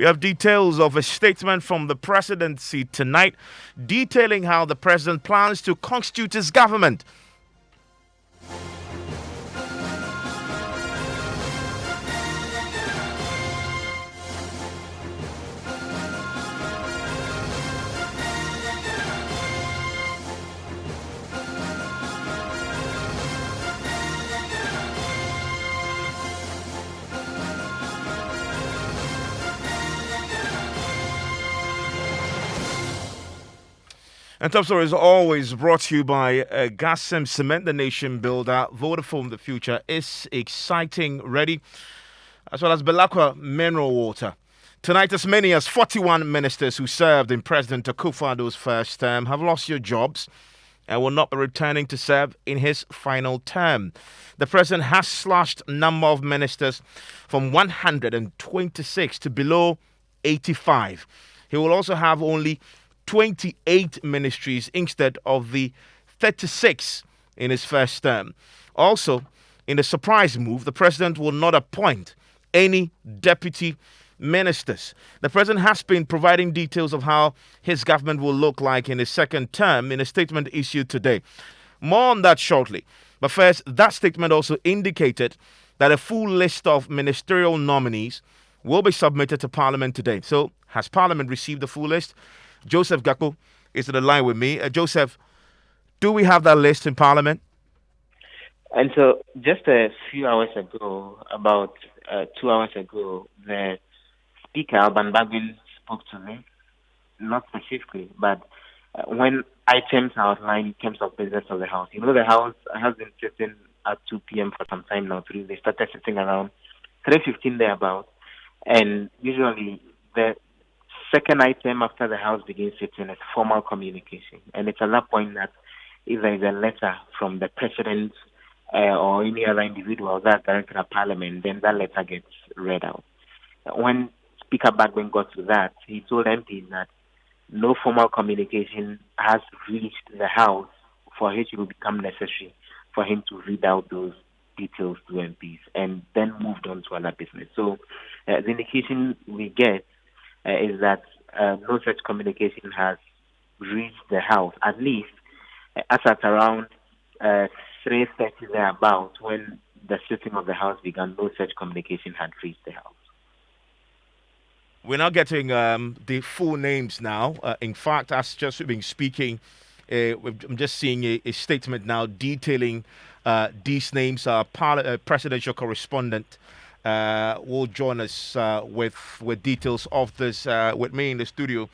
We have details of a statement from the presidency tonight detailing how the president plans to constitute his government. And Top Story is always brought to you by Gasem Cement, the nation builder. Vodafone, the future is exciting, ready, as well as Belacqua Mineral Water. Tonight, as many as 41 ministers who served in President Akufo-Addo's first term have lost their jobs and will not be returning to serve in his final term. The president has slashed number of ministers from 126 to below 85. He will also have only 28 ministries instead of the 36 in his first term. Also, in a surprise move, the president will not appoint any deputy ministers. The president has been providing details of how his government will look like in his second term in a statement issued today. More on that shortly. But first, that statement also indicated that a full list of ministerial nominees will be submitted to Parliament today. So, has Parliament received the full list? Joseph Gakpo is on the line with me. Joseph, do we have that list in Parliament? And so, just a few hours ago, about 2 hours ago, the Speaker, Alban Bagwin, spoke to me, not specifically, but when items are outlined in terms of business of the House. You know, the House has been sitting at 2 p.m. for some time now. They started sitting around 3:15 thereabout, and usually the second item after the House begins sitting is formal communication. And it's at that point that if there is a letter from the President or any other individual that's directed at Parliament, then that letter gets read out. When Speaker Bagwin got to that, he told MPs that no formal communication has reached the House for it to become necessary for him to read out those details to MPs, and then moved on to other business. So the indication we get is that no such communication has reached the House, at least as at around 3:30 thereabout, when the sitting of the House began. No such communication had reached the House. We're now getting the full names now. In fact, as just been speaking, I'm just seeing a statement now detailing these names. Presidential correspondent will join us with details of this. With me in the studio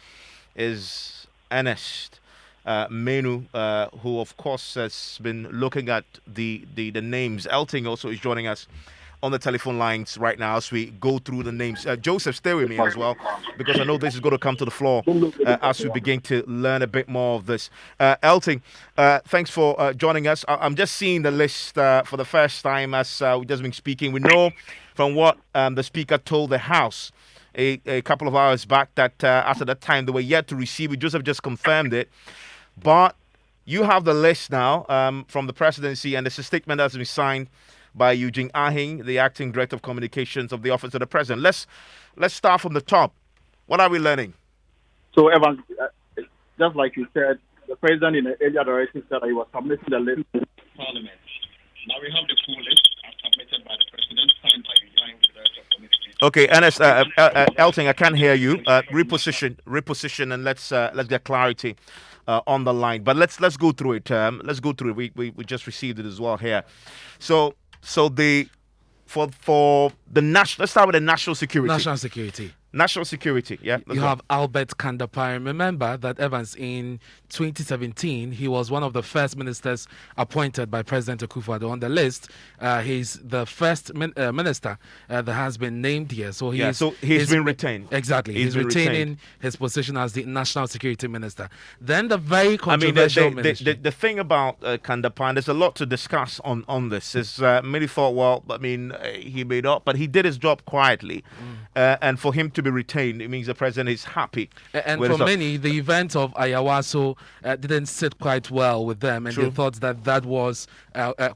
is Ernest Menu, who of course has been looking at the names. Elting also is joining us on the telephone lines right now as we go through the names. Joseph, stay with me as well, because I know this is going to come to the floor as we begin to learn a bit more of this. Elting, thanks for joining us. I'm just seeing the list for the first time as we've just been speaking. We know from what the Speaker told the House a couple of hours back that after that time they were yet to receive it. Joseph just confirmed it. But you have the list now from the presidency, and it's a statement that's been signed by Eugene Ahing, the acting director of communications of the Office of the President. Let's start from the top. What are we learning? So, Evans, just like you said, the president in the earlier direction said that he was submitting the list to Parliament. Now we have the full list submitted by the president, signed by Eugene, the director of communications. Okay, Ernest, Elting, I can't hear you. Reposition, and let's get clarity on the line. But let's go through it. Let's go through it. We just received it as well here. So for the national, let's start with the national security. National security, yeah. You have Albert Kandapari. Remember that Evans, in 2017, he was one of the first ministers appointed by President Akufo-Addo on the list. He's the first minister that has been named here. So he's been retained. Exactly. He's retaining his position as the national security minister. Then the very controversial ministry. The thing about Kandapari, there's a lot to discuss on this. Is many thought, well, I mean, he made up, but he did his job quietly. And for him to be retained, it means the president is happy. And with for his- many, the event of Ayawaso didn't sit quite well with them, and True. they thought that was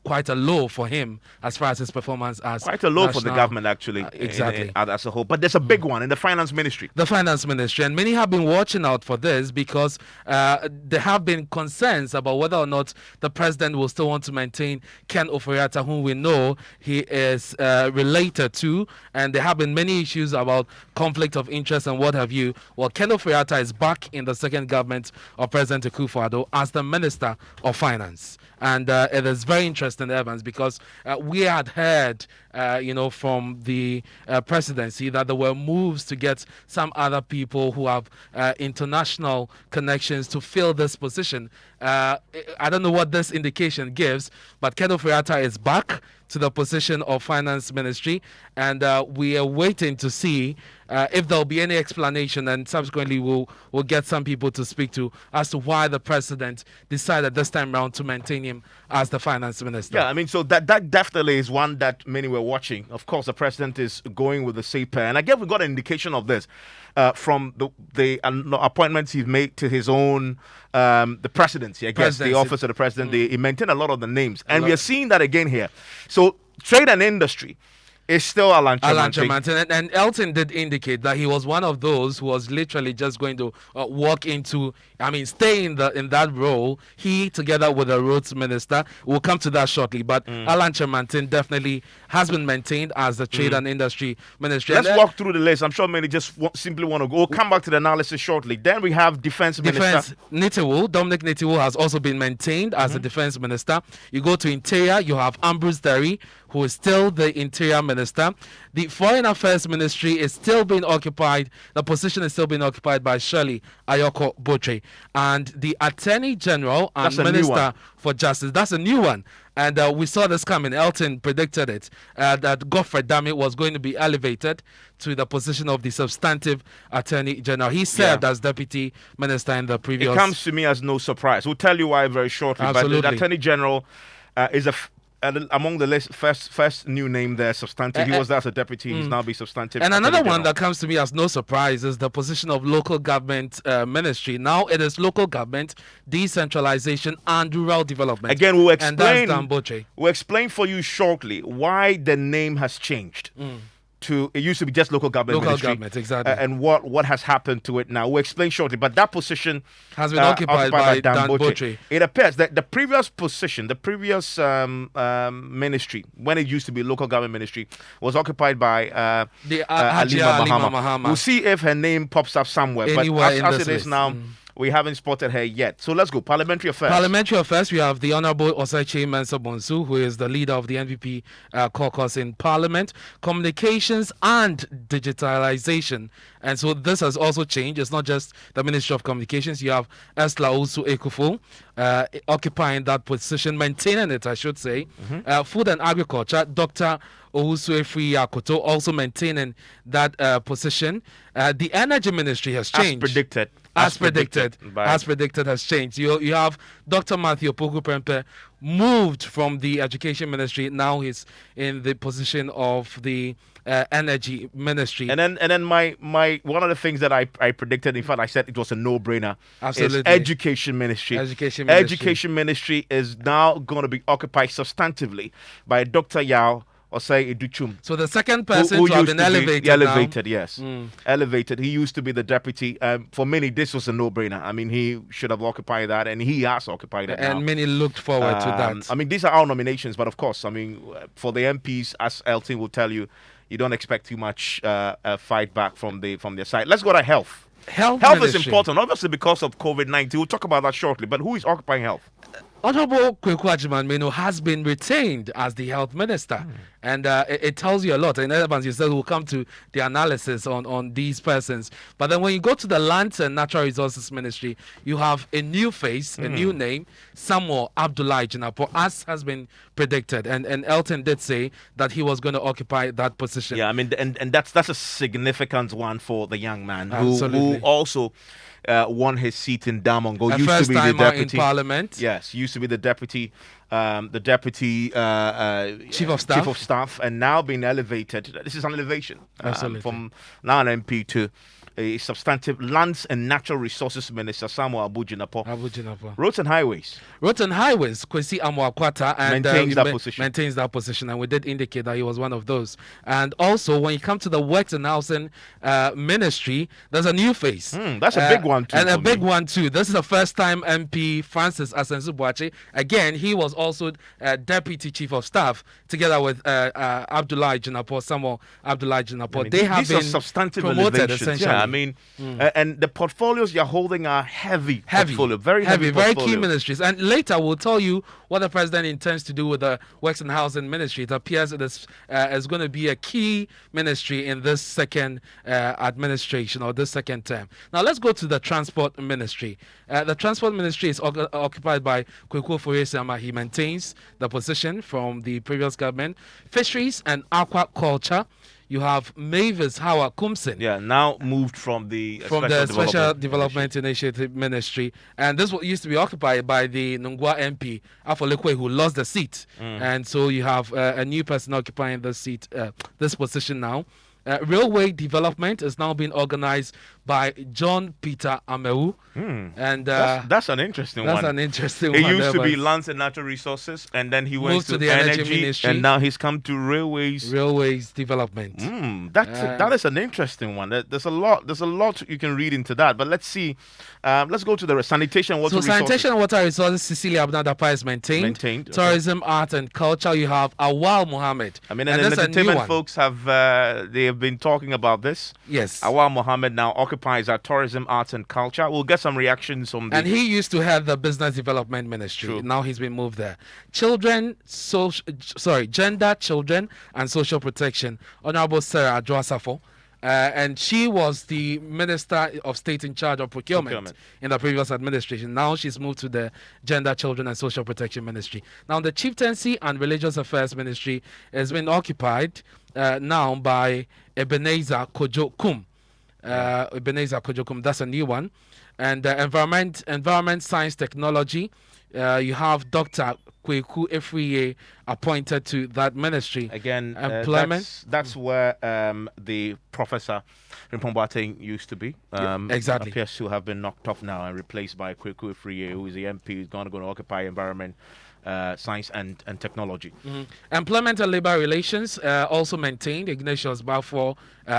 quite a low for him as far as his performance as Quite a low for the national- government, actually, exactly. as a whole. But there's a big one in the finance ministry. The finance ministry, and many have been watching out for this because there have been concerns about whether or not the president will still want to maintain Ken Oforiatta, whom we know he is related to, and there have been many issues about conflict of interest and what have you. Well, Ken Oforiatta is back in the second government of President Akufo-Addo as the Minister of Finance. And it is very interesting, Evans, because we had heard, from the presidency that there were moves to get some other people who have international connections to fill this position. I don't know what this indication gives, but Ken Oforiatta is back to the position of finance ministry, and we are waiting to see if there'll be any explanation, and subsequently we'll get some people to speak to as to why the president decided this time round to maintain him as the finance minister. Yeah, I mean, so that definitely is one that many were watching. Of course, the president is going with the safe pair, and I guess we got an indication of this from the appointments he's made to his own the presidency. I guess the office of the president. He maintained a lot of the names, and we are seeing that again here. So trade and industry is still Alan Chamantin. And Elton did indicate that he was one of those who was literally just going to walk into, stay in that role. He, together with the roads minister, will come to that shortly. But Alan Chamantin definitely has been maintained as the trade and industry ministry. Let's walk through the list. I'm sure many just simply want to go. We'll come back to the analysis shortly. Then we have defense minister. Dominic Nitiwul has also been maintained as the defense minister. You go to Interior, you have Ambrose Derry, who is still the Interior Minister. The Foreign Affairs Ministry is still being occupied. The position is still being occupied by Shirley Ayoko Boche. And the Attorney General and Minister for Justice, that's a new one. And we saw this coming. Elton predicted it, that Godfrey Dame was going to be elevated to the position of the substantive Attorney General. He served as Deputy Minister in the previous... It comes to me as no surprise. We'll tell you why very shortly. Absolutely. But the Attorney General is among the list, first new name there, substantive. He was there as a deputy. He's now be substantive. And another one that comes to me as no surprise is the position of local government ministry. Now it is local government, decentralization, and rural development. Again, we'll explain. And that's Dan Boche. We'll explain for you shortly why the name has changed. It used to be just local government ministry, government, exactly. And what has happened to it now. We'll explain shortly. But that position has been occupied by Dan Boche. It appears that the previous position, the previous ministry, when it used to be local government ministry, was occupied by Halima Mahama. We'll see if her name pops up somewhere. Anywhere but as it is now, we haven't spotted her yet. So let's go. Parliamentary affairs. Parliamentary affairs, we have the Honorable Osache Mensah Bonsu, who is the leader of the NPP caucus in Parliament. Communications and digitalization. And so this has also changed. It's not just the Ministry of Communications. You have Esla Usu Ekufo occupying that position, maintaining it, I should say. Food and Agriculture, Dr. Owusu Efri Yakoto also maintaining that position. The Energy Ministry has changed. As predicted has changed. You have Dr. Matthew Opoku Prempeh moved from the Education Ministry. Now he's in the position of the Energy Ministry. And then my one of the things that I predicted, in fact I said it was a no-brainer. Absolutely. Is Education Ministry. Education Ministry is now going to be occupied substantively by Dr. Yao Osei Educhum. So the second person who have been elevated. Elevated, yes. Elevated. He used to be the deputy. For many, this was a no-brainer. He should have occupied that, and he has occupied it now. And many looked forward to that. These are our nominations, but of course, for the MPs, as Elton will tell you, you don't expect too much fight back from their side. Let's go to health. Health is important, obviously because of COVID-19. We'll talk about that shortly. But who is occupying health? Honorable Kweku Agyemang-Menu has been retained as the health minister, and it tells you a lot. And Evans, you said we'll come to the analysis on these persons. But then when you go to the Lands and Natural Resources Ministry, you have a new face, a new name, Samuel Abdullahi Jinapo, as has been predicted. And Elton did say that he was going to occupy that position. Yeah, and that's a significant one for the young man who also won his seat in Damongo. Used to be the deputy in Parliament. Yes, used to be the deputy the deputy Chief of staff, and now being elevated. This is an elevation from now an MP to a substantive lands and natural resources minister, Samuel Abujinapo. Roads and highways. Kwesi Amwakwata, and maintains that position, and we did indicate that he was one of those. And also, when you come to the Works and Housing Ministry, there's a new face. That's a big one too. And a big one too. This is the first time MP Francis Asensu-Boakye. Again, he was also Deputy Chief of Staff, together with Abdullahi Jinapo, Samuel Abdullahi Jinapo. They have been substantive promoted essentially. Yeah, I mean, and the portfolios you're holding are heavy portfolio, very very key ministries. And later we'll tell you what the president intends to do with the Works and Housing Ministry. It appears it is going to be a key ministry in this second administration, or this second term. Now let's go to the Transport Ministry. The Transport Ministry is occupied by Kweku Foyesama. He maintains the position from the previous government. Fisheries and Aquaculture, you have Mavis Howard Kumsin. Yeah, now moved from the Special Development Initiative Ministry. And this used to be occupied by the Nungwa MP, Afolekwe, who lost the seat. And so you have a new person occupying the seat, this position now. Railway development is now being organized by John Peter Amewu. And that's an interesting one. That's an interesting one. It used to be lands and natural resources, and then he went to the energy ministry, and now he's come to railways development. That is an interesting one. There's a lot you can read into that. But let's see. Let's go to the sanitation and water resources. Sanitation and water resources, Cecilia Abnadapa is maintained. Tourism, art and culture, you have Awal Mohammed. I mean, and entertainment folks they have been talking about this. Yes. Awal Mohammed now occupies our tourism, arts and culture. We'll get some reactions on this. And he used to have the business development ministry. True. Now he's been moved there. Gender, children and social protection. Honorable Sarah Adjoasafo. And she was the Minister of State in charge of procurement in the previous administration. Now she's moved to the Gender, Children and Social Protection Ministry. Now the Chieftaincy and Religious Affairs Ministry has been occupied now by Ebenezer Kojo Kum. That's a new one. And environment, science, technology. You have Dr. Kweku Efriye appointed to that ministry. Again, employment. That's where the Professor Rimpomboateng used to be. Exactly. Appears to have been knocked off now and replaced by Kweku Efriye, who is the MP who's going to occupy environment, science and technology. Employment and labor relations also maintained. Ignatius Balfour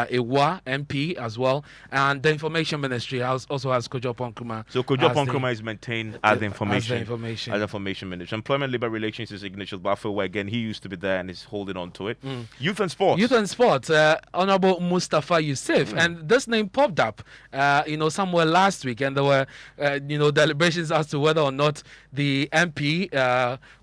Ewa MP as well, and the information ministry also has Kojo Ponkrumah. So Kojo Ponkrumah is maintained as the information ministry. Employment labor relations is Ignatius Balfour, where again he used to be there and is holding on to it. Youth and sports. Honorable Mustafa Yusuf, and this name popped up somewhere last week, and there were deliberations as to whether or not the MP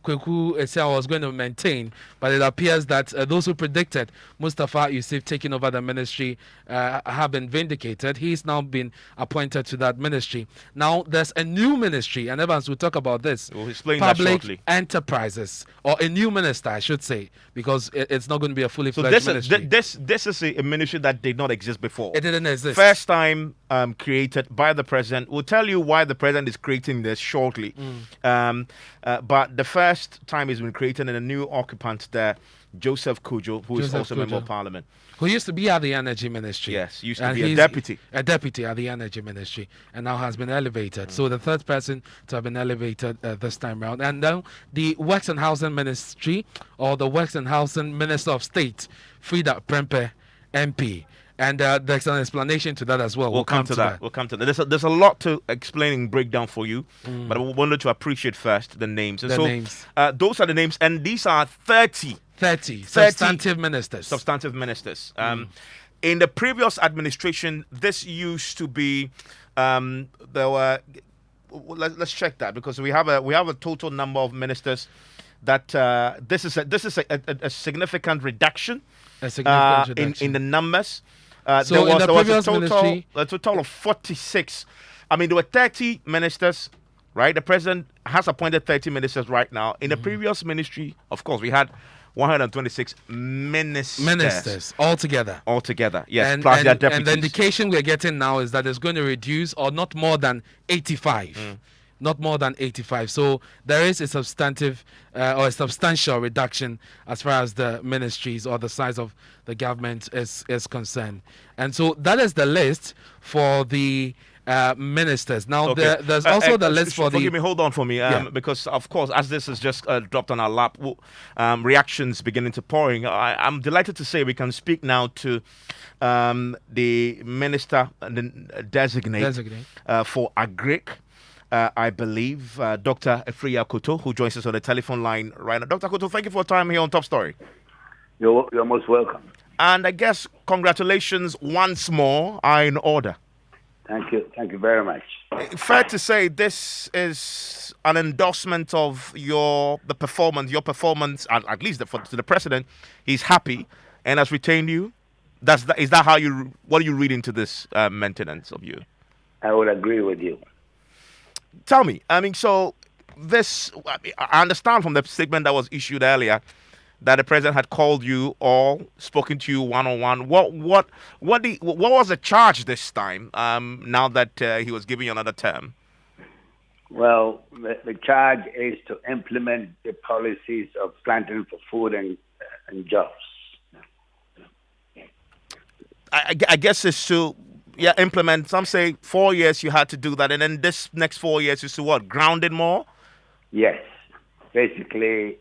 Kweku Esia was going to maintain, but it appears that those who predicted Mustafa Yusuf taking over the ministry have been vindicated. He's now been appointed to that ministry. Now there's a new ministry, and Evans will talk about this. We'll explain that shortly. Public enterprises, or a new minister, I should say, because it's not going to be a fully fledged ministry. This is a ministry that did not exist before. It didn't exist. First time created by the president. We'll tell you why the president is creating this shortly. But the first time it's been created, and a new occupant there, Joseph Kojo, who is also a member of parliament. Who used to be at the energy ministry. Yes, used to be a deputy. A deputy at the energy ministry, and now has been elevated. So the third person to have been elevated this time around. And now the Works and Housing Ministry, or the Works and Housing Minister of State, Frida Prempe, MP. And there's an explanation to that as well. We'll come to that. We'll come to that. There's a lot to explain and break down for you, but I wanted to appreciate first the names. And names. Those are the names, and these are 30 substantive ministers. In the previous administration, this used to be there were. Let's check that, because we have a total number of ministers. That this is a significant reduction. In the numbers. There was a total of 46. I mean, there were 30 ministers, right? The president has appointed 30 ministers right now. In the previous ministry, of course, we had 126 ministers altogether. Yes, plus their deputies. And the indication we're getting now is that it's going to reduce, or not more than 85. not more than 85. So there is a substantive or a substantial reduction as far as the ministries or the size of the government is concerned. And so that is the list for the ministers. Now Okay. there's also the list for Forgive the me. Hold on for me. yeah. Because of course, as this is just dropped on our lap, reactions beginning to pouring. I'm delighted to say we can speak now to the minister designate Designate. for Agric. I believe Dr. Efria Koto, who joins us on the telephone line right now. Dr. Koto, thank you for your time here on Top Story. You're most welcome. And I guess congratulations once more are in order. Thank you. Thank you very much. Fair to say this is an endorsement of your performance, at least to the president. He's happy and has retained you. Is that how you? What do you read into this maintenance of you? I would agree with you. Tell me. I mean, so this. I understand from the statement that was issued earlier that the president had called you or spoken to you one on one. What was the charge this time? Now that he was giving you another term. Well, the charge is to implement the policies of planting for food and jobs. I guess it's to implement. Some say 4 years you had to do that, and then this next 4 years is to what, ground it more. Yes, basically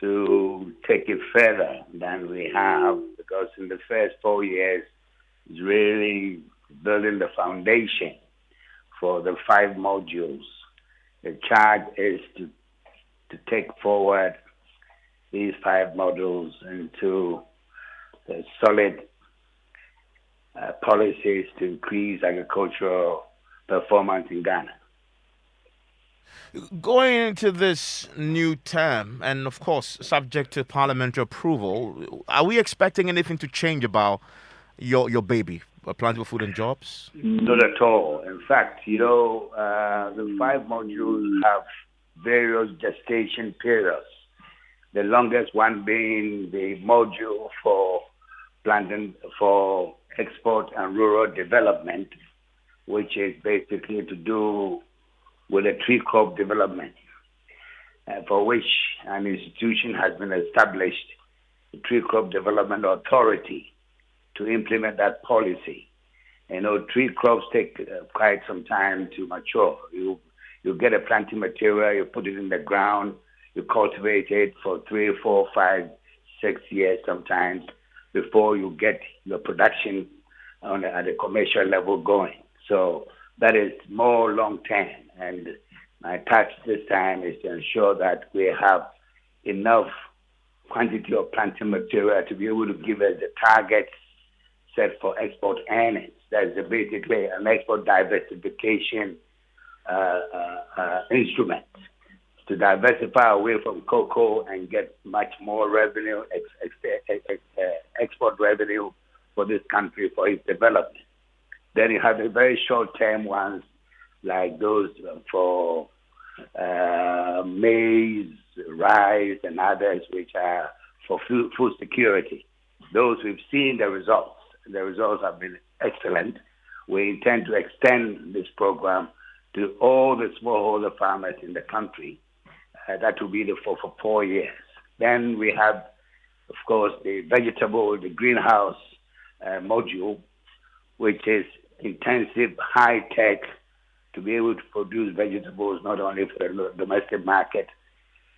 to take it further than we have, because in the first 4 years is really building the foundation for the 5 modules. The charge is to take forward these 5 modules into the solid policies to increase agricultural performance in Ghana. Going into this new term, and of course, subject to parliamentary approval, are we expecting anything to change about your baby, Planting for Food and Jobs? Not at all. In fact, the 5 modules have various gestation periods. The longest one being the module for planting for export and rural development, which is basically to do with a tree crop development, for which an institution has been established, the Tree Crop Development Authority, to implement that policy. Tree crops take quite some time to mature. You get a planting material, you put it in the ground, you cultivate it for 3, 4, 5, 6 years sometimes before you get your production at a commercial level going. So that is more long term. And my task this time is to ensure that we have enough quantity of planting material to be able to give us the targets set for export earnings. That's basically an export diversification instrument to diversify away from cocoa and get much more revenue, export revenue for this country for its development. Then you have the very short-term ones like those for maize, rice, and others, which are for food security. Those we've seen the results. The results have been excellent. We intend to extend this program to all the smallholder farmers in the country. That will be for 4 years. Then we have, of course, the the greenhouse module, which is intensive, high-tech, to be able to produce vegetables not only for the domestic market,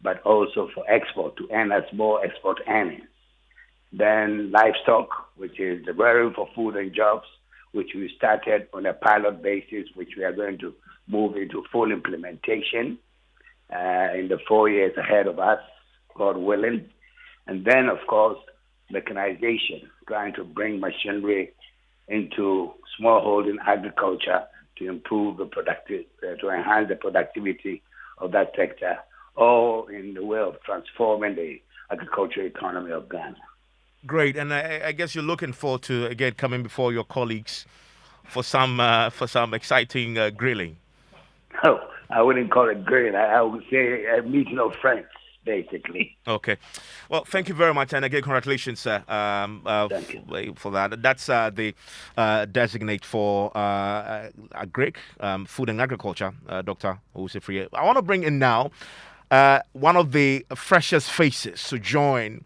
but also for export, to earn us more export earnings. Then livestock, which is the rearing for food and jobs, which we started on a pilot basis, which we are going to move into full implementation in the 4 years ahead of us, God willing. And then, of course, mechanization, trying to bring machinery into smallholding agriculture to improve to enhance the productivity of that sector, all in the way of transforming the agricultural economy of Ghana. Great, and I guess you're looking forward to again coming before your colleagues for some exciting grilling. Oh, I wouldn't call it grilling. I would say a meeting of friends. basically. Okay. Well, thank you very much, and again, congratulations, sir, Thank you. for that. That's the designate for Agric, Food and Agriculture, Dr. Usifri. I want to bring in now one of the freshest faces to join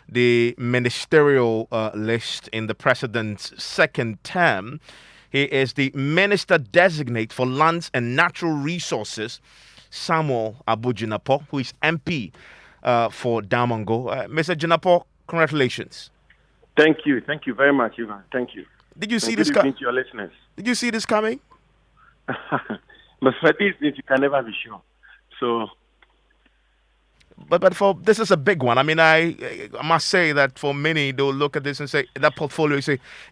the ministerial list in the president's second term. He is the Minister Designate for Lands and Natural Resources, Samuel Abu-Jinapo, who is MP for Damongo. Mr. Jinapo, congratulations. Thank you. Thank you very much, Ivan. Thank you. Did you see And this? good evening to your listeners. Did you see this coming? But for these things, you can never be sure. So, But for this is a big one. I mean, I must say that for many, they'll look at this and say that portfolio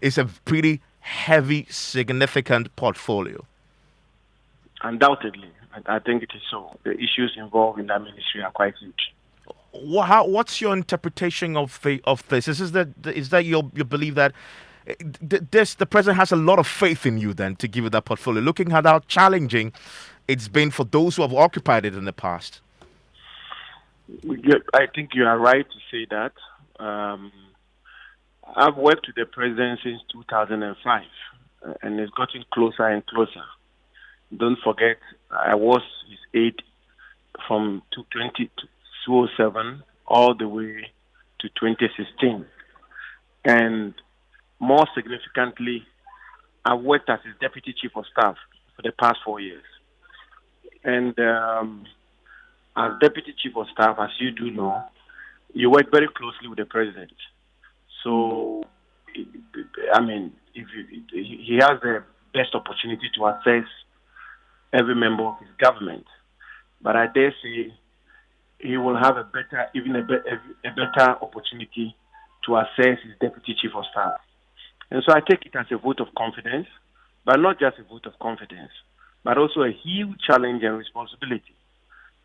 is a pretty heavy, significant portfolio. undoubtedly, I think it is so. The issues involved in that ministry are quite huge. What's your interpretation of this? Is that your belief that the president has a lot of faith in you then to give you that portfolio, looking at how challenging it's been for those who have occupied it in the past? I think you are right to say that. I've worked with the president since 2005, and it's gotten closer and closer. Don't forget, I was his aide from 2007 all the way to 2016. And more significantly, I worked as his deputy chief of staff for the past 4 years. And as deputy chief of staff, as you do know, you work very closely with the president. So, I mean, he has the best opportunity to assess every member of his government. But I dare say he will have a better opportunity to assess his deputy chief of staff. And so I take it as a vote of confidence, but not just a vote of confidence, but also a huge challenge and responsibility.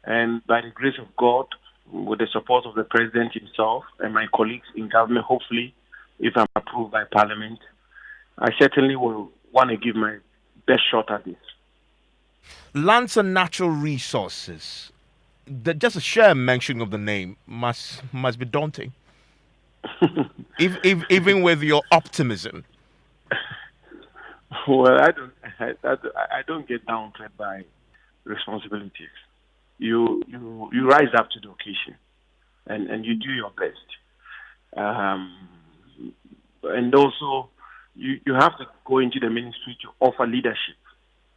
And by the grace of God, with the support of the president himself and my colleagues in government, hopefully, if I'm approved by Parliament, I certainly will want to give my best shot at this. Lands and natural resources. Just a sheer mention of the name must be daunting. Even with your optimism. Well, I don't get downtrodden by responsibilities. You rise up to the occasion, and you do your best. And also, you have to go into the ministry to offer leadership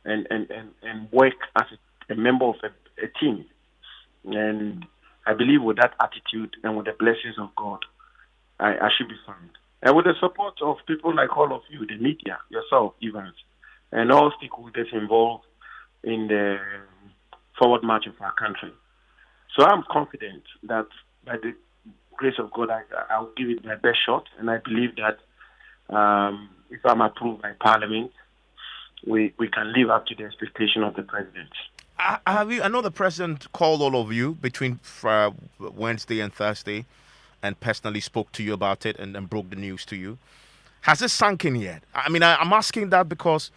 and work as a member of a team. And I believe with that attitude and with the blessings of God, I should be found. And with the support of people like all of you, the media, yourself, Evans, and all stakeholders involved in the forward march of our country. So I'm confident that by the grace of God, I'll give it my best shot. And I believe that if I'm approved by Parliament, we can live up to the expectation of the president. I know the president called all of you between Wednesday and Thursday and personally spoke to you about it and broke the news to you. Has it sunk in yet? I mean, I'm asking that because,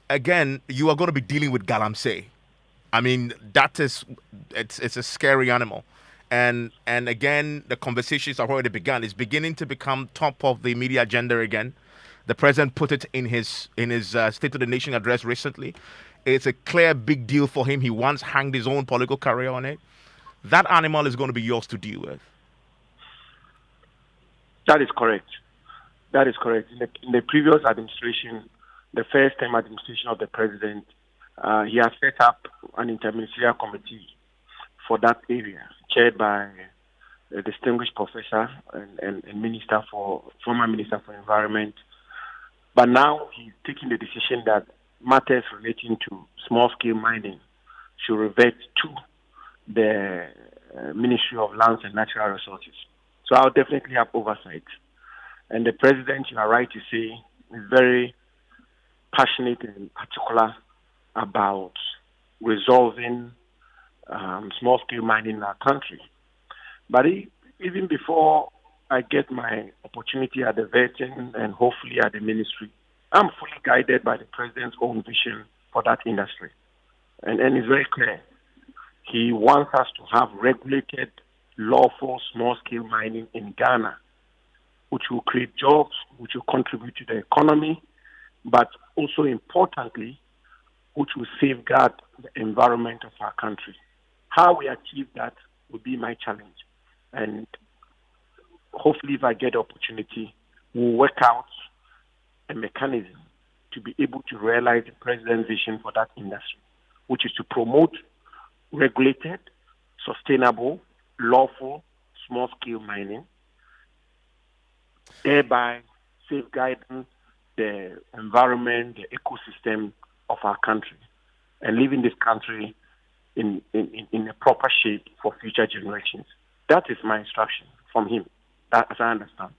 again, you are going to be dealing with Galamsey. I mean, it's a scary animal. And again, the conversations have already begun. It's beginning to become top of the media agenda again. The president put it in his State of the Nation address recently. It's a clear big deal for him. He once hanged his own political career on it. That animal is going to be yours to deal with. That is correct. That is correct. In the previous administration, the first-time administration of the president, he has set up an interministerial committee for that area, chaired by a distinguished professor and former minister for environment. But now he's taking the decision that matters relating to small-scale mining should revert to the Ministry of Lands and Natural Resources. So I'll definitely have oversight. And the president, you are right to say, is very passionate and particular about resolving small-scale mining in our country. But even before I get my opportunity at the vetting and hopefully at the ministry, I'm fully guided by the president's own vision for that industry. And it's very clear. He wants us to have regulated lawful small-scale mining in Ghana, which will create jobs, which will contribute to the economy, but also importantly, which will safeguard the environment of our country. How we achieve that will be my challenge. And hopefully, if I get the opportunity, we'll work out a mechanism to be able to realize the president's vision for that industry, which is to promote regulated, sustainable, lawful, small-scale mining, thereby safeguarding the environment, the ecosystem of our country, and leaving this country in a proper shape for future generations. That is my instruction from him, as I understand.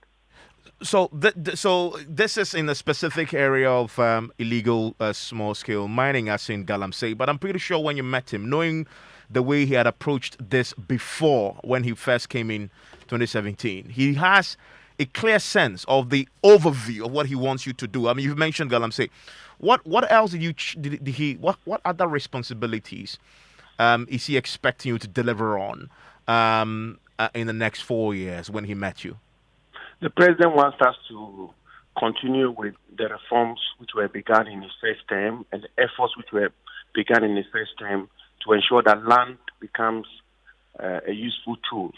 So, so this is in a specific area of illegal small-scale mining, as in Galamsey. But I'm pretty sure when you met him, knowing the way he had approached this before when he first came in 2017, he has a clear sense of the overview of what he wants you to do. I mean, you've mentioned Galamsey. What else did he? What other responsibilities is he expecting you to deliver on in the next 4 years when he met you? The president wants us to continue with the reforms which were begun in his first term and the efforts which were begun in his first term to ensure that land becomes a useful tool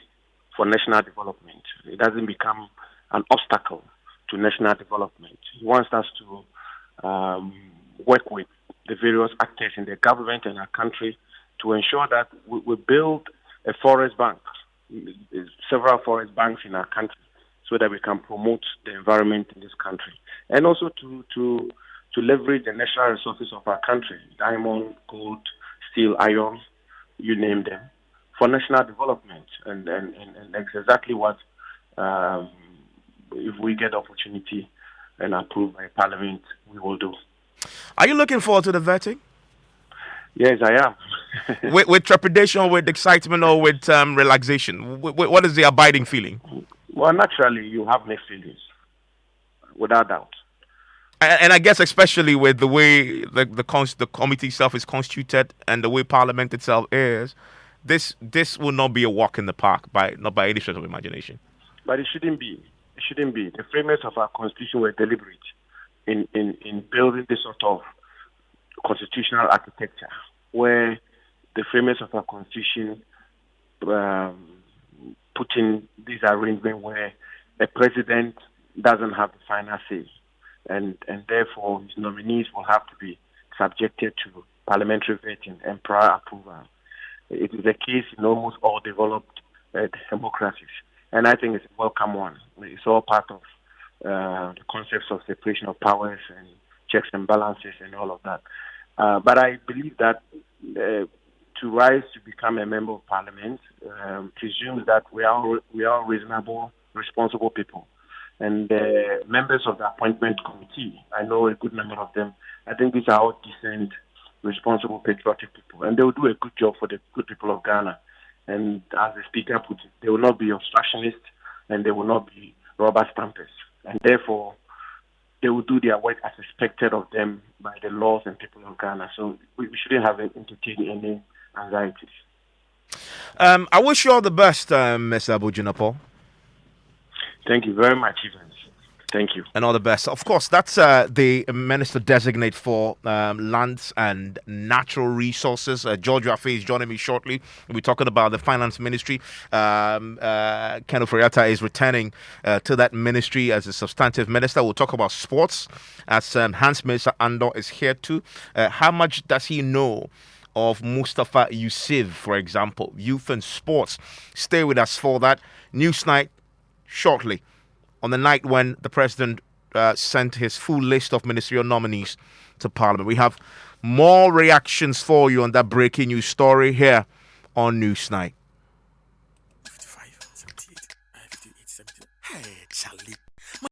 for national development. It doesn't become an obstacle to national development. He wants us to work with the various actors in the government and our country to ensure that we build a forest bank, several forest banks in our country, so that we can promote the environment in this country. And also to leverage the natural resources of our country, diamond, gold, steel, iron, you name them, for national development. And that's exactly what, if we get the opportunity and approved by Parliament, we will do. Are you looking forward to the vetting? Yes, I am. with trepidation, with excitement, or with relaxation? What is the abiding feeling? Well, naturally, you have mixed feelings, without doubt. And I guess especially with the way the committee itself is constituted and the way Parliament itself is, this will not be a walk in the park, not by any stretch of imagination. But it shouldn't be. It shouldn't be. The framers of our constitution were deliberate in building this sort of constitutional architecture, where the framers of our constitution put in this arrangement where the president doesn't have the final say, and therefore his nominees will have to be subjected to parliamentary vetting and prior approval. It is the case in almost all developed democracies, and I think it's a welcome one. It's all part of the concepts of separation of powers and checks and balances and all of that. But I believe that to rise to become a member of parliament presumes that we are reasonable, responsible people. And members of the appointment committee, I know a good number of them, I think these are all decent, responsible, patriotic people. And they will do a good job for the good people of Ghana. And as the speaker put it, they will not be obstructionists and they will not be rubber stampers. And therefore, they will do their work as expected of them by the laws and people of Ghana. So we shouldn't have entertained any anxieties. I wish you all the best, Mr. Abujinapo. Thank you very much, Evans. Thank you. And all the best. Of course, that's the Minister Designate for Lands and Natural Resources. George Rafe is joining me shortly. We'll be talking about the Finance Ministry. Ken Ofori-Atta is returning to that ministry as a substantive minister. We'll talk about sports as Hans Mensah Andor is here too. How much does he know of Mustafa Yusuf, for example, youth and sports? Stay with us for that. Newsnight shortly, on the night when the president sent his full list of ministerial nominees to Parliament. We have more reactions for you on that breaking news story here on Newsnight.